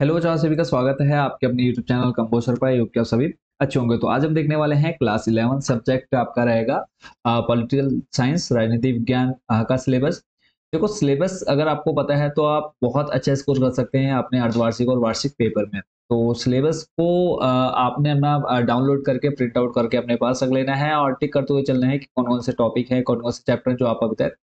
Hello जहाँ सभी का स्वागत है आपके अपने यूट्यूब चैनल कंपोजर पर। योग क्या सभी अच्छे होंगे। तो आज हम देखने वाले हैं क्लास 11 सब्जेक्ट आपका रहेगा पॉलिटिकल साइंस राजनीति विज्ञान का सिलेबस। देखो सिलेबस अगर आपको पता है तो आप बहुत अच्छा स्कोर कर सकते हैं अपने अर्धवार्षिक और वार्षिक पेपर में। तो सिलेबस को आपने अपना डाउनलोड करके प्रिंट आउट करके अपने पास रख लेना है और टिक करते हुए चलना है कि कौन कौन से टॉपिक है, कौन कौन से चैप्टर जो आप अभी तक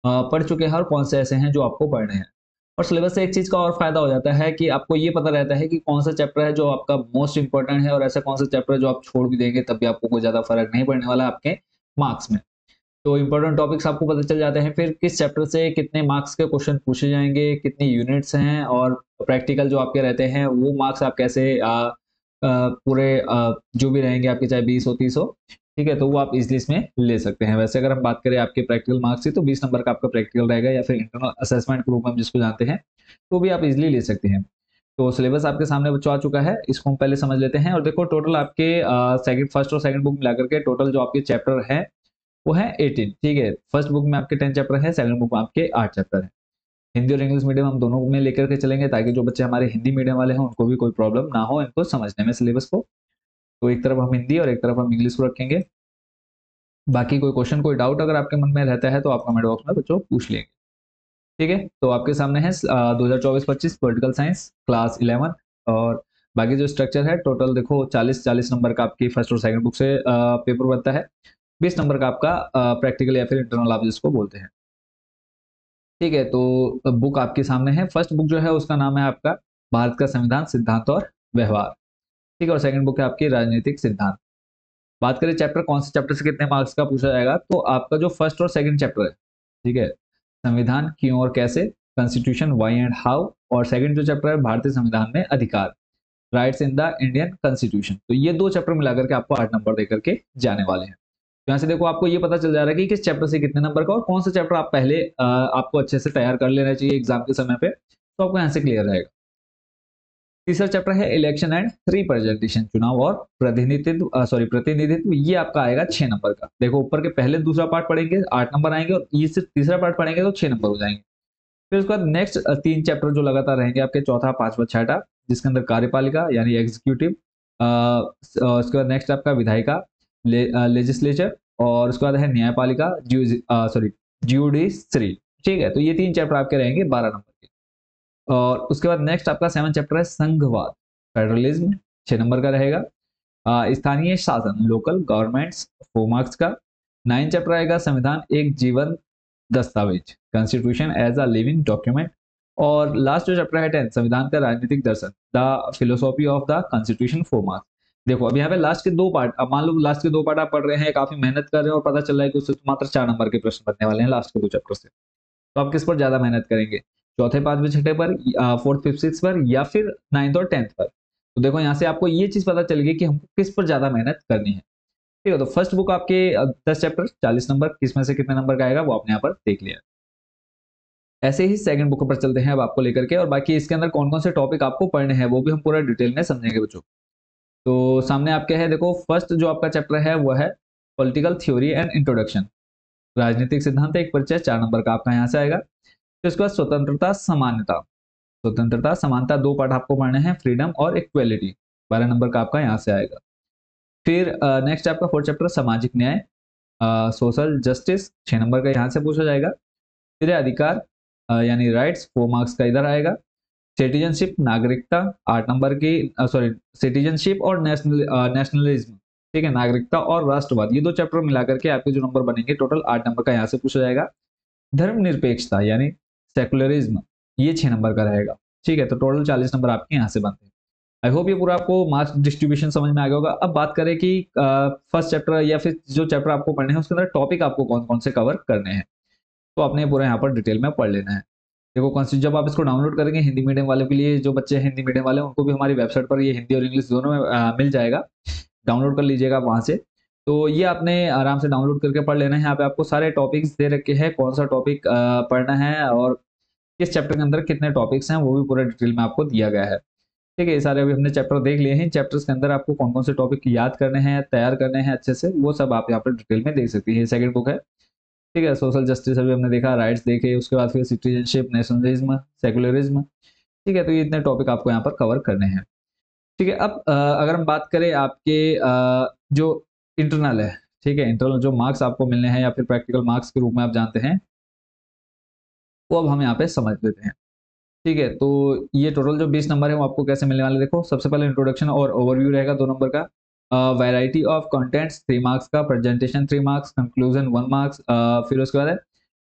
पढ़ चुके हैं और कौन से ऐसे हैं जो आपको पढ़ने हैं। और सिलेबस से एक चीज का और फायदा हो जाता है कि आपको ये पता रहता है कि कौन सा चैप्टर है जो आपका मोस्ट इंपॉर्टेंट है और ऐसा कौन सा चैप्टर है जो आप छोड़ भी देंगे तब भी आपको कोई ज्यादा फर्क नहीं पड़ने वाला आपके मार्क्स में। तो इंपॉर्टेंट टॉपिक्स आपको पता चल जाते हैं, फिर किस चैप्टर से कितने मार्क्स के क्वेश्चन पूछे जाएंगे, कितनी यूनिट्स हैं और प्रैक्टिकल जो आपके रहते हैं वो मार्क्स आप कैसे पूरे जो भी रहेंगे आपके चाहे 20 हो 30 हो, ठीक है, तो वो आप इजीली इसमें ले सकते हैं। वैसे अगर हम बात करें आपके प्रैक्टिकल मार्क्स की तो 20 नंबर का आपका प्रैक्टिकल रहेगा या फिर इंटरनल असेसमेंट के रूप में हम जिसको जानते हैं, तो भी आप इजीली ले सकते हैं। तो सिलेबस आपके सामने बच्चों आ चुका है, इसको हम पहले समझ लेते हैं। और देखो टोटल आपके सेकंड फर्स्ट और सेकंड बुक मिलाकर के टोटल जो आपके चैप्टर है वो है 18। ठीक है, फर्स्ट बुक में आपके 10 चैप्टर है, सेकंड बुक में आपके 8 चैप्टर है। हिंदी और इंग्लिश मीडियम हम दोनों में लेकर के चलेंगे ताकि जो बच्चे हमारे हिंदी मीडियम वाले हैं उनको भी कोई प्रॉब्लम ना हो इनको समझने में सिलेबस को। तो एक तरफ हम हिंदी और एक तरफ हम इंग्लिश को रखेंगे। बाकी कोई क्वेश्चन कोई डाउट अगर आपके मन में रहता है तो आप कमेंट बॉक्स में बच्चों पूछ लेंगे। ठीक है, तो आपके सामने है 2024-25 पॉलिटिकल साइंस क्लास 11। और बाकी जो स्ट्रक्चर है टोटल देखो 40-40 नंबर का आपकी फर्स्ट और सेकंड बुक से पेपर बनता है। 20 नंबर का आपका प्रैक्टिकल या फिर इंटरनल आप जिसको बोलते हैं। ठीक है, तो बुक आपके सामने है। फर्स्ट बुक जो है उसका नाम है आपका भारत का संविधान सिद्धांत और व्यवहार। ठीक है, और सेकंड बुक है आपकी राजनीतिक सिद्धांत। बात करें चैप्टर कौन से चैप्टर से कितने मार्क्स का पूछा जाएगा, तो आपका जो फर्स्ट और सेकंड चैप्टर है, ठीक है, संविधान क्यों और कैसे, कॉन्स्टिट्यूशन व्हाई एंड हाउ, और सेकंड जो चैप्टर है भारतीय संविधान में अधिकार, rights in the Indian constitution. तो ये दो चैप्टर मिलाकर के आपको 8 नंबर देकर के जाने वाले हैं। तो यहाँ से देखो आपको ये पता चल जा रहा है कि किस चैप्टर से कितने नंबर का और कौन सा चैप्टर आप पहले आपको अच्छे से तैयार कर लेना चाहिए एग्जाम के समय पे, तो आपको यहाँ से क्लियर रहेगा। तीसरा चैप्टर है इलेक्शन एंड रिप्रेजेंटेशन, चुनाव और प्रतिनिधित्व। ये आपका आएगा 6 नंबर का। देखो ऊपर के पहले दूसरा पार्ट पढ़ेंगे 8 नंबर आएंगे और ये सिर्फ तीसरा पार्ट पढ़ेंगे तो 6 नंबर हो जाएंगे। फिर उसके बाद नेक्स्ट 3 चैप्टर जो लगातार रहेंगे आपके, चौथा पांचवा छठा, जिसके अंदर कार्यपालिका यानी एग्जीक्यूटिव, उसके बाद नेक्स्ट आपका विधायिका लेजिस्लेचर, और उसके बाद है न्यायपालिका ज्यूडिशरी। ठीक है, तो ये 3 चैप्टर आपके रहेंगे 12 नंबर के। और उसके बाद नेक्स्ट आपका 7 चैप्टर है संघवाद फेडरलिज्म, 6 नंबर का रहेगा। स्थानीय शासन लोकल गवर्नमेंट्स, 4 मार्क्स का। 9 चैप्टर आएगा संविधान एक जीवन दस्तावेज, constitution as a living document. और लास्ट जो चैप्टर है 10 संविधान का राजनीतिक दर्शन, the philosophy of the constitution, 4 marks. देखो अब यहाँ पे लास्ट के 2 पार्ट, अब मान लो लास्ट के 2 पार्ट आप पढ़ रहे हैं, काफी मेहनत कर रहे हैं और पता चल रहा है कि उससे तो मात्र 4 नंबर के प्रश्न बनने वाले हैं लास्ट के 2 चैप्टर से, तो आप किस पर ज्यादा मेहनत करेंगे, चौथे पांचवें छठे पर, फोर्थ फिफ्थ सिक्स पर, या फिर 9th और 10th पर। तो देखो यहाँ से आपको ये चीज पता चल गई कि हमको किस पर ज्यादा मेहनत करनी है। ठीक है, तो फर्स्ट बुक आपके 10 चैप्टर 40 नंबर, किसमें से कितने नंबर का आएगा वो आपने यहाँ पर देख लिया। ऐसे ही सेकंड बुक पर चलते हैं अब आपको लेकर के, और बाकी इसके अंदर कौन कौन से टॉपिक आपको पढ़ने हैं वो भी हम पूरा डिटेल में समझेंगे बच्चों। तो सामने आपके है, देखो फर्स्ट जो आपका चैप्टर है वो है पॉलिटिकल थ्योरी एंड इंट्रोडक्शन, राजनीतिक सिद्धांत एक परिचय, 4 नंबर का आपका यहाँ से आएगा। फिर उसके बाद स्वतंत्रता समानता, स्वतंत्रता समानता 2 पार्ट आपको पढ़ने हैं, फ्रीडम और इक्वेलिटी, 12 नंबर का आपका यहाँ से आएगा। फिर नेक्स्ट आपका 4th चैप्टर सामाजिक न्याय, सोशल जस्टिस, 6 नंबर का यहाँ से पूछा जाएगा। फिर है अधिकार यानी राइट्स, 4 मार्क्स का इधर आएगा। सिटीजनशिप नागरिकता, 8 नंबर की, सॉरी सिटीजनशिप और नेशनलिज्म, ठीक है, नागरिकता और राष्ट्रवाद, ये 2 चैप्टर मिलाकर के आपके जो नंबर बनेंगे टोटल 8 नंबर का यहाँ से पूछा जाएगा। धर्मनिरपेक्षता यानी सेकुलरिज्म, ये 6 नंबर का रहेगा। ठीक है, तो टोटल 40 नंबर आपके यहाँ से बनते हैं। आई होप ये पूरा आपको मार्क्स डिस्ट्रीब्यूशन समझ में आ गया होगा। अब बात करें कि फर्स्ट चैप्टर या फिर जो चैप्टर आपको पढ़ने हैं उसके अंदर टॉपिक आपको कौन कौन से कवर करने हैं, तो आपने पूरा यहाँ पर डिटेल में पढ़ लेना है। देखो जब आप इसको डाउनलोड करेंगे हिंदी मीडियम वाले के लिए, जो बच्चे हिंदी मीडियम वाले उनको भी हमारी वेबसाइट पर ये हिंदी और इंग्लिश दोनों में मिल जाएगा, डाउनलोड कर लीजिएगा वहां से। तो ये आपने आराम से डाउनलोड करके पढ़ लेना है। यहाँ पे आपको सारे टॉपिक्स दे रखे हैं, कौन सा टॉपिक पढ़ना है और किस चैप्टर के अंदर कितने टॉपिक्स हैं वो भी पूरा डिटेल में आपको दिया गया है। ठीक है, ये सारे अभी हमने चैप्टर देख लिए हैं। चैप्टर्स के अंदर आपको कौन कौन से टॉपिक याद करने हैं, तैयार करने हैं अच्छे से, वो सब आप यहाँ पर डिटेल में देख सकती है। सेकंड बुक है, ठीक है, सोशल जस्टिस अभी हमने देखा, राइट्स देखे, उसके बाद फिर सिटीजनशिप, नेशनलिज्म, सेकुलरिज्म, ठीक है, तो ये इतने टॉपिक आपको यहाँ पर कवर करने हैं। ठीक है, अब अगर हम बात करें आपके जो इंटरनल है, ठीक है, इंटरनल जो मार्क्स आपको मिलने हैं या फिर प्रैक्टिकल मार्क्स के रूप में आप जानते हैं, वो अब हम यहाँ पे समझ लेते हैं। ठीक है, तो ये टोटल जो 20 नंबर है वो आपको कैसे मिलने वाले देखो, सबसे पहले इंट्रोडक्शन और ओवरव्यू रहेगा 2 नंबर का, वैरायटी ऑफ कंटेंट्स 3 मार्क्स का, प्रेजेंटेशन 3 मार्क्स, कंक्लूजन 1 मार्क्स, फिर उसके बाद है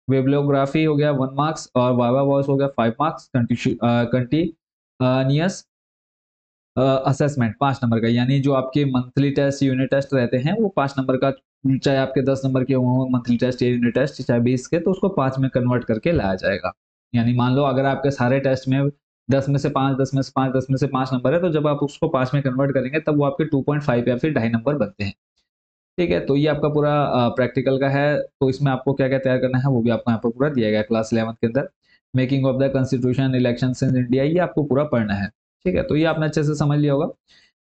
बिब्लियोग्राफी हो गया 1 मार्क्स और वाइवा वॉइस हो गया 5 मार्क्स, कंटीन्यूअस असेसमेंट 5 नंबर का, यानी जो आपके मंथली टेस्ट, यूनिट टेस्ट रहते हैं वो 5 नंबर का, चाहे आपके 10 नंबर के हों मंथली टेस्ट या यूनिट टेस्ट, चाहे 20 के, तो उसको 5 में कन्वर्ट करके लाया जाएगा। यानी मान लो अगर आपके सारे टेस्ट में 10 में से 5, 10 में से 5, 10 में से 5 नंबर है, तो जब आप उसको 5 में कन्वर्ट करेंगे तब वो आपके 2.5 या फिर 2.5 नंबर बनते हैं। ठीक है, तो ये आपका पूरा प्रैक्टिकल का है, तो इसमें आपको क्या-क्या तैयार करना है वो भी आपको यहाँ पर पूरा दिया गया है क्लास 11th के अंदर। Making of the constitution, elections in India, ये आपको पूरा पढ़ना है। ठीक है, तो ये आपने अच्छे से समझ लिया होगा।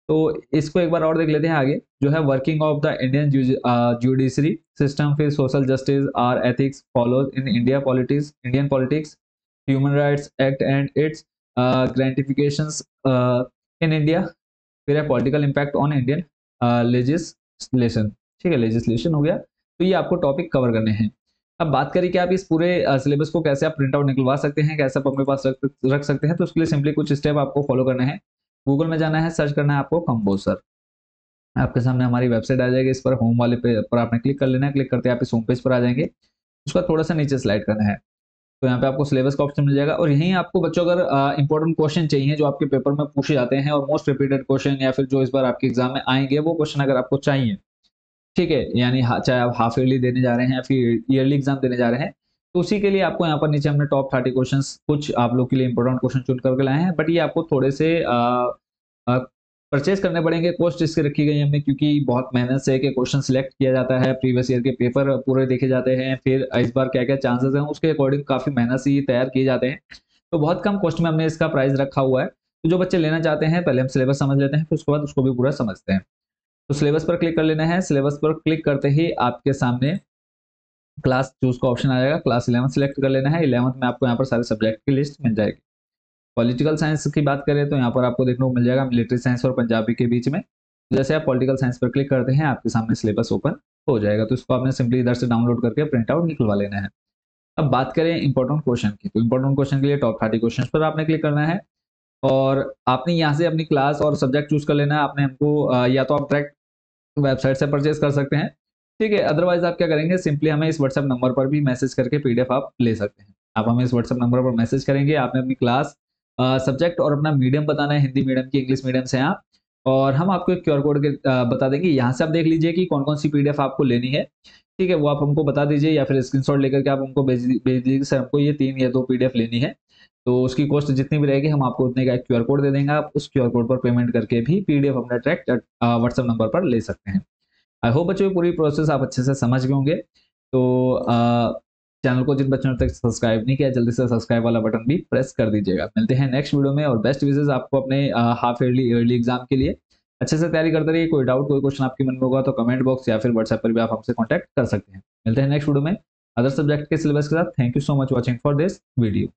तो इसको एक बार और देख लेते हैं आगे, जो है working of the Indian judiciary system, फिर सोशल जस्टिस और ethics follows in Indian politics, human rights act and its gratifications in India, फिर है political impact on Indian legislation. ठीक है, लेजिस्लेशन हो गया, तो ये आपको टॉपिक कवर करने हैं। अब बात करें कि आप इस पूरे सिलेबस को कैसे आप प्रिंट आउट निकलवा सकते हैं, कैसे आप अपने पास रख सकते हैं, तो उसके लिए सिंपली कुछ स्टेप आपको फॉलो करने हैं। गूगल में जाना है, सर्च करना है आपको कंपोजर, आपके सामने हमारी वेबसाइट आ जाएगी, इस पर होम वाले पे पर आपने क्लिक कर लेना है, क्लिक करते ही आप इस होम पेज पर आ जाएंगे, उसका थोड़ा सा नीचे स्लाइड करना है, तो यहाँ पे आपको सिलेबस का ऑप्शन मिल जाएगा और यहीं आपको बच्चों अगर इंपॉर्टेंट क्वेश्चन चाहिए जो आपके पेपर में पूछे जाते हैं और मोस्ट रिपीटेड क्वेश्चन या फिर जो इस बार आपके एग्जाम में आएंगे वो क्वेश्चन अगर आपको चाहिए, ठीक है, यानी चाहे आप हाफ ईयरली देने जा रहे हैं या फिर ईयरली एग्जाम देने जा रहे हैं, तो उसी के लिए आपको यहाँ पर नीचे हमने टॉप 30 क्वेश्चंस कुछ आप लोग के लिए इंपॉर्टेंट क्वेश्चन चुन करके लाए हैं, बट ये आपको थोड़े से परचेज करने पड़ेंगे, कॉस्ट इसकी रखी गई है हमने, क्योंकि बहुत मेहनत से एक क्वेश्चन सिलेक्ट किया जाता है, प्रीवियस ईयर के पेपर पूरे देखे जाते हैं, फिर इस बार क्या क्या चांसेस हैं उसके अकॉर्डिंग काफी मेहनत से ये तैयार किए जाते हैं, तो बहुत कम कॉस्ट में हमने इसका प्राइस रखा हुआ है। तो जो बच्चे लेना चाहते हैं पहले हम सिलेबस समझ लेते हैं, फिर उसके बाद उसको भी पूरा समझते हैं। तो सिलेबस पर क्लिक कर लेना है, सिलेबस पर क्लिक करते ही आपके सामने क्लास चूज का ऑप्शन आ जाएगा, क्लास 11 सिलेक्ट कर लेना है। 11th में आपको यहाँ पर सारे सब्जेक्ट की लिस्ट मिल जाएगी। पॉलिटिकल साइंस की बात करें तो यहाँ पर आपको देखने को मिल जाएगा मिलिट्री साइंस और पंजाबी के बीच में, जैसे आप पॉलिटिकल साइंस पर क्लिक करते हैं आपके सामने सिलेबस ओपन हो जाएगा, तो इसको आपने सिंपली इधर से डाउनलोड करके प्रिंट आउट निकलवा लेना है। अब बात करें इंपॉर्टेंट क्वेश्चन की, तो इंपॉर्टेंट क्वेश्चन के लिए टॉप 30 क्वेश्चन पर आपने क्लिक करना है और आपने यहाँ से अपनी क्लास और सब्जेक्ट चूज कर लेना है। आपने हमको या तो आप डायरेक्ट वेबसाइट से परचेज कर सकते हैं, ठीक है, अदरवाइज आप क्या करेंगे, सिंपली हमें इस व्हाट्सएप नंबर पर भी मैसेज करके पीडीएफ आप ले सकते हैं। आप हमें इस व्हाट्सएप नंबर पर मैसेज करेंगे, आपने अपनी क्लास, सब्जेक्ट और अपना मीडियम बताना है, हिंदी मीडियम की, इंग्लिश मीडियम से आप, और हम आपको एक क्यूआर कोड के बता देंगे, यहाँ से आप देख लीजिए कि कौन कौन सी पीडीएफ आपको लेनी है, ठीक है, वो आप हमको बता दीजिए या फिर स्क्रीनशॉट लेकर के आप हमको भेज दीजिए, सर हमको ये 3 या 2 पीडीएफ लेनी है, तो उसकी कॉस्ट जितनी भी रहेगी हम आपको उतने का एक क्यूआर कोड दे देंगे, आप उस क्यूआर कोड पर पेमेंट करके भी पीडीएफ अपना डायरेक्ट व्हाट्सएप नंबर पर ले सकते हैं। आई होप बच्चों ये पूरी प्रोसेस आप अच्छे से समझ गए होंगे। तो चैनल को जिन बच्चों ने तक सब्सक्राइब नहीं किया जल्दी से सब्सक्राइब वाला बटन भी प्रेस कर दीजिएगा। मिलते हैं नेक्स्ट वीडियो में और बेस्ट विशेस आपको अपने हाफ ईयरली एग्जाम के लिए। अच्छे से तैयारी करते रहिए, कोई डाउट कोई क्वेश्चन आपके मन में होगा तो कमेंट बॉक्स या फिर व्हाट्सएप पर भी आप हमसे कॉन्टैक्ट कर सकते हैं। मिलते हैं नेक्स्ट वीडियो में अदर सब्जेक्ट के सिलेबस के साथ। Thank you so much watching for this video.